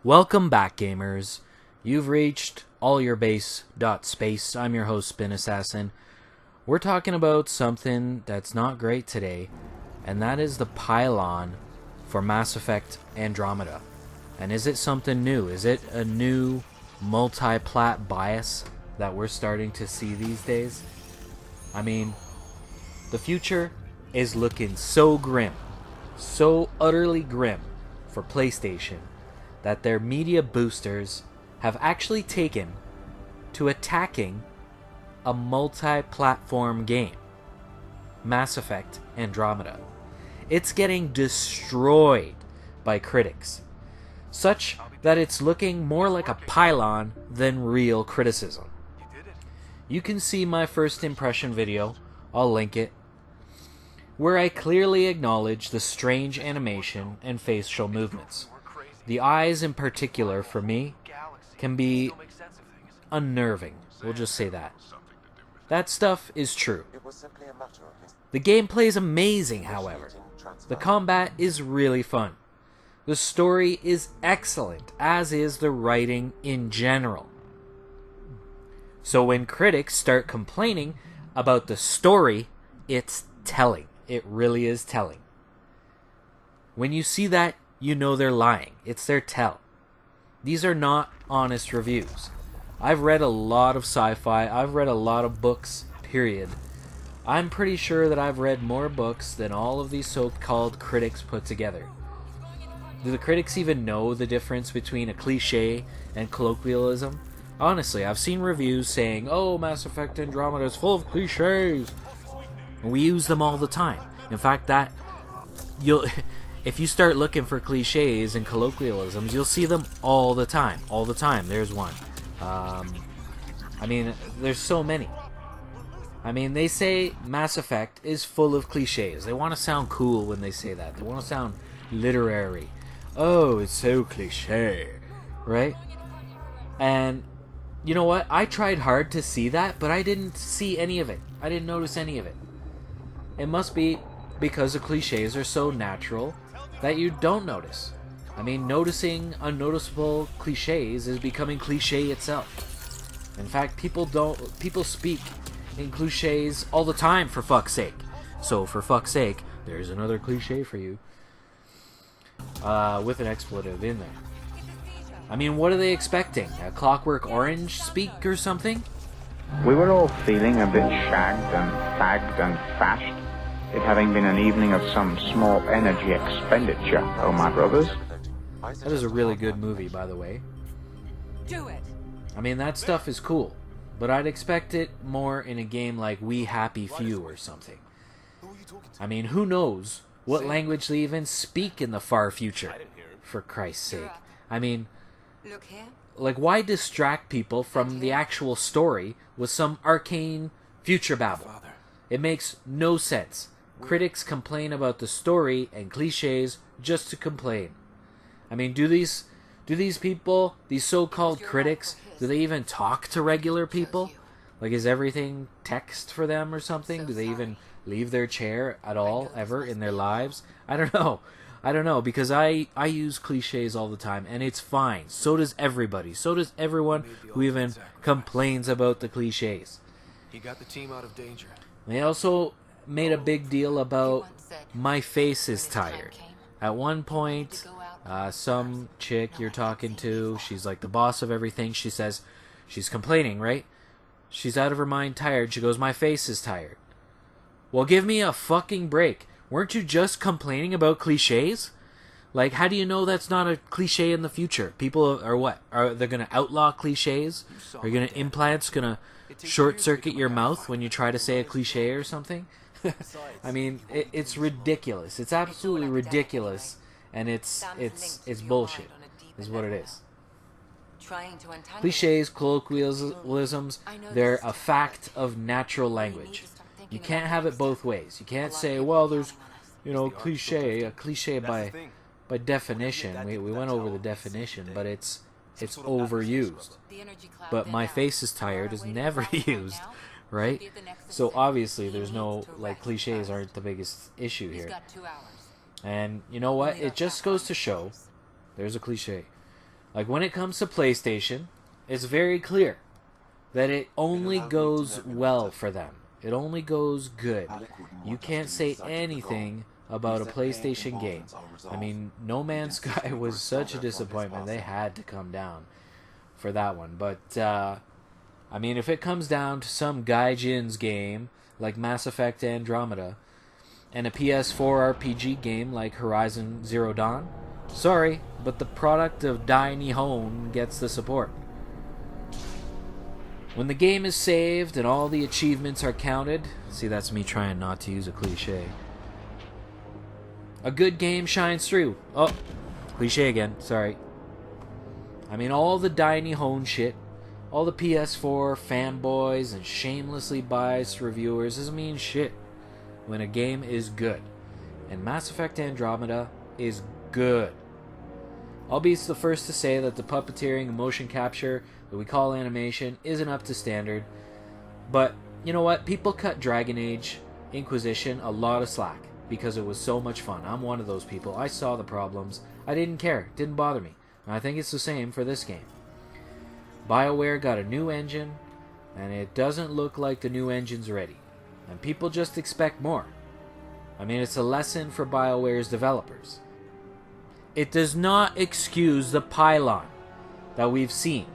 Welcome back, gamers. You've reached allyourbase.space. I'm your host, Spin Assassin. We're talking about something that's not great today, and that is the pylon for Mass Effect Andromeda. And is it something new? Is it a new multiplat bias that we're starting to see these days? I mean, the future is looking so grim, so utterly grim for PlayStation, that their media boosters have actually taken to attacking a multi-platform game, Mass Effect Andromeda. It's getting destroyed by critics, such that it's looking more like a pylon than real criticism. You can see my first impression video, I'll link it, where I clearly acknowledge the strange animation and facial movements. The eyes in particular, for me, can be unnerving. We'll just say that. That stuff is true. The gameplay is amazing, however. The combat is really fun. The story is excellent, as is the writing in general. So when critics start complaining about the story, it's telling. It really is telling. When you see that, you know they're lying. It's their tell. These are not honest reviews. I've read a lot of sci-fi. I've read a lot of books, period. I'm pretty sure that I've read more books than all of these so-called critics put together. Do the critics even know the difference between a cliche and colloquialism? Honestly, I've seen reviews saying, "Oh, Mass Effect Andromeda is full of cliches." And we use them all the time. In fact, if you start looking for cliches and colloquialisms, you'll see them all the time. All the time. There's one. I mean, there's so many. I mean, they say Mass Effect is full of cliches. They want to sound cool when they say that. They want to sound literary. Oh, it's so cliche. Right? And you know what? I tried hard to see that, but I didn't see any of it. I didn't notice any of it. It must be because the cliches are so natural that you don't notice. I mean, noticing unnoticeable cliches is becoming cliche itself. In fact, people speak in cliches all the time, for fuck's sake. So, for fuck's sake, there's another cliche for you. With an expletive in there. I mean, what are they expecting? A Clockwork Orange speak or something? We were all feeling a bit shagged and fagged and fashed, it having been an evening of some small energy expenditure, oh my brothers. That is a really good movie, by the way. Do it. I mean, that stuff is cool, but I'd expect it more in a game like We Happy Few or something. I mean, who knows what language they even speak in the far future, for Christ's sake. I mean, Look here. like, why distract people from the actual story with some arcane future babble? It makes no sense. Critics complain about the story and cliches just to complain. I mean, do these people, these so-called critics, do they even talk to regular people? Like, is everything text for them or something? Do they even leave their chair at all, ever, in their lives? I don't know, because I use cliches all the time, and it's fine. So does everybody. So does everyone who even complains about the cliches. He got the team out of danger. They also made a big deal about my face is tired. At one point, some chick you're talking to, she's like the boss of everything. She says, she's complaining, right? She's out of her mind tired. She goes, my face is tired. Well, give me a fucking break. Weren't you just complaining about cliches? Like, how do you know that's not a cliche in the future? People are what? Are they going to outlaw cliches? Are you going to implants going to short-circuit your mouth when you try to say a cliche or something? I mean, it's ridiculous. It's absolutely ridiculous, and it's bullshit, is what it is. Cliches, colloquialisms, they're a fact of natural language. You can't have it both ways. You can't say, well, there's, a cliche by definition. We went over the definition, but it's overused. But my face is tired is never used, right? So obviously there's no, like, cliches aren't the biggest issue here. And you know what? It just goes to show, there's a cliche. Like, when it comes to PlayStation, it's very clear that it only goes well for them. It only goes good. You can't say anything about a PlayStation game. I mean, No Man's Sky was such a disappointment. They had to come down for that one. But, I mean, if it comes down to some Gaijin's game, like Mass Effect Andromeda, and a PS4 RPG game like Horizon Zero Dawn, sorry, but the product of Dai Nihon gets the support. When the game is saved and all the achievements are counted, see, that's me trying not to use a cliche, a good game shines through. Oh, cliche again, sorry. I mean, all the Dai Nihon shit, all the PS4 fanboys and shamelessly biased reviewers doesn't mean shit when a game is good. And Mass Effect Andromeda is good. I'll be the first to say that the puppeteering and motion capture that we call animation isn't up to standard. But, you know what? People cut Dragon Age Inquisition a lot of slack because it was so much fun. I'm one of those people. I saw the problems. I didn't care. It didn't bother me. And I think it's the same for this game. BioWare got a new engine, and it doesn't look like the new engine's ready. And people just expect more. I mean, it's a lesson for BioWare's developers. It does not excuse the pylon that we've seen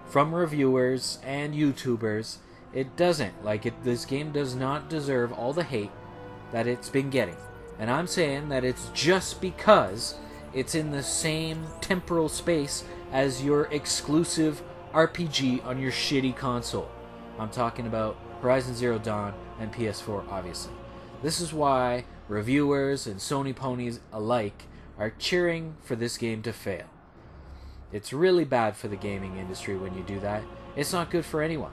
from reviewers and YouTubers. It doesn't. This game does not deserve all the hate that it's been getting. And I'm saying that it's just because it's in the same temporal space as your exclusive RPG on your shitty console. I'm talking about Horizon Zero Dawn and PS4, obviously. This is why reviewers and Sony ponies alike are cheering for this game to fail. It's really bad for the gaming industry when you do that. It's not good for anyone.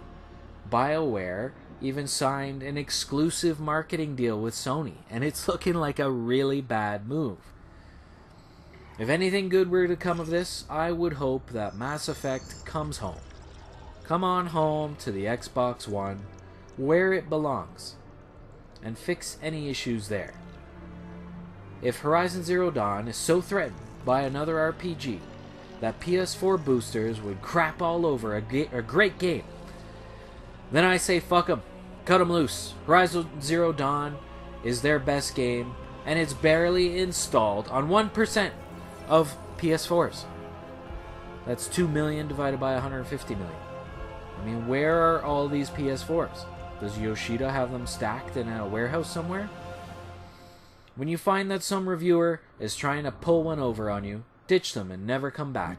BioWare even signed an exclusive marketing deal with Sony, and it's looking like a really bad move. If anything good were to come of this, I would hope that Mass Effect comes home. Come on home to the Xbox One, where it belongs, and fix any issues there. If Horizon Zero Dawn is so threatened by another RPG that PS4 boosters would crap all over a great game, then I say fuck them. Cut them loose. Horizon Zero Dawn is their best game, and it's barely installed on 1% of PS4s. That's 2 million divided by 150 million. I mean, where are all these PS4s? Does Yoshida have them stacked in a warehouse somewhere? When you find that some reviewer is trying to pull one over on you, ditch them and never come back.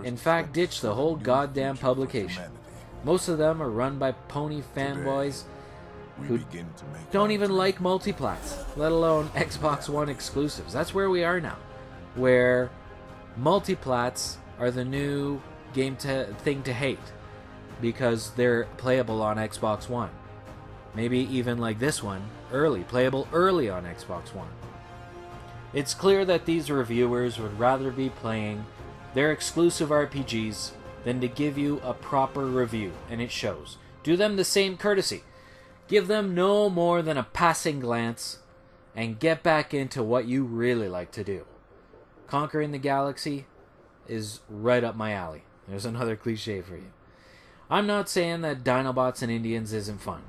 In fact, ditch the whole goddamn publication. Most of them are run by pony fanboys who don't even like multiplats, let alone Xbox One exclusives. That's where we are now, where multiplats are the new thing to hate because they're playable on Xbox One. Maybe even like this one, playable early on Xbox One. It's clear that these reviewers would rather be playing their exclusive RPGs than to give you a proper review, and it shows. Do them the same courtesy. Give them no more than a passing glance, and get back into what you really like to do. Conquering the galaxy is right up my alley. There's another cliche for you. I'm not saying that Dinobots and Indians isn't fun.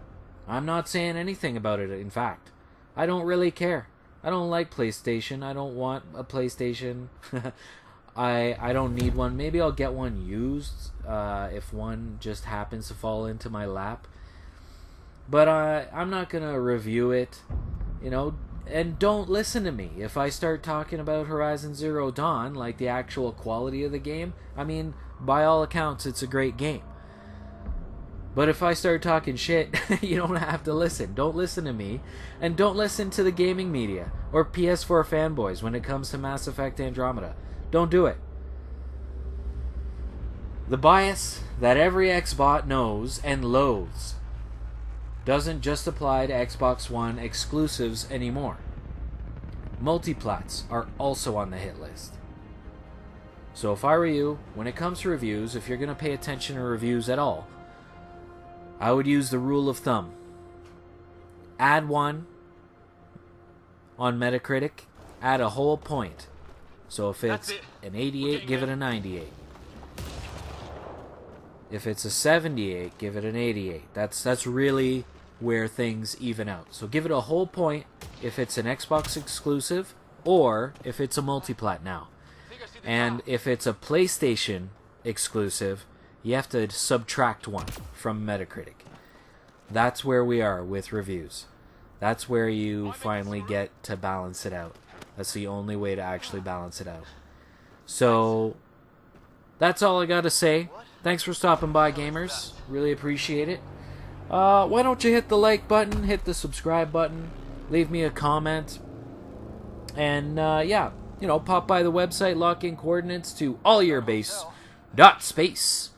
I'm not saying anything about it, in fact. I don't really care. I don't like PlayStation. I don't want a PlayStation. I don't need one. Maybe I'll get one used if one just happens to fall into my lap. But I'm not going to review it, and don't listen to me if I start talking about Horizon Zero Dawn, like the actual quality of the game. I mean, by all accounts, it's a great game. But if I start talking shit, you don't have to listen. Don't listen to me. And don't listen to the gaming media or PS4 fanboys when it comes to Mass Effect Andromeda. Don't do it. The bias that every Xbot knows and loathes doesn't just apply to Xbox One exclusives anymore. Multiplats are also on the hit list. So if I were you, when it comes to reviews, if you're going to pay attention to reviews at all, I would use the rule of thumb. Add 1 on Metacritic, add a whole point So if it's an 88, give it a 98. If it's a 78, give it an 88. That's really where things even out. So give it a whole point if it's an Xbox exclusive or if it's a multiplat now. And if it's a PlayStation exclusive, you have to subtract 1 from Metacritic. That's where we are with reviews. That's where you finally get to balance it out. That's the only way to actually balance it out. So, that's all I got to say. Thanks for stopping by, gamers. Really appreciate it. Why don't you hit the like button, hit the subscribe button, leave me a comment, and yeah, pop by the website, lock in coordinates to allyourbase.space.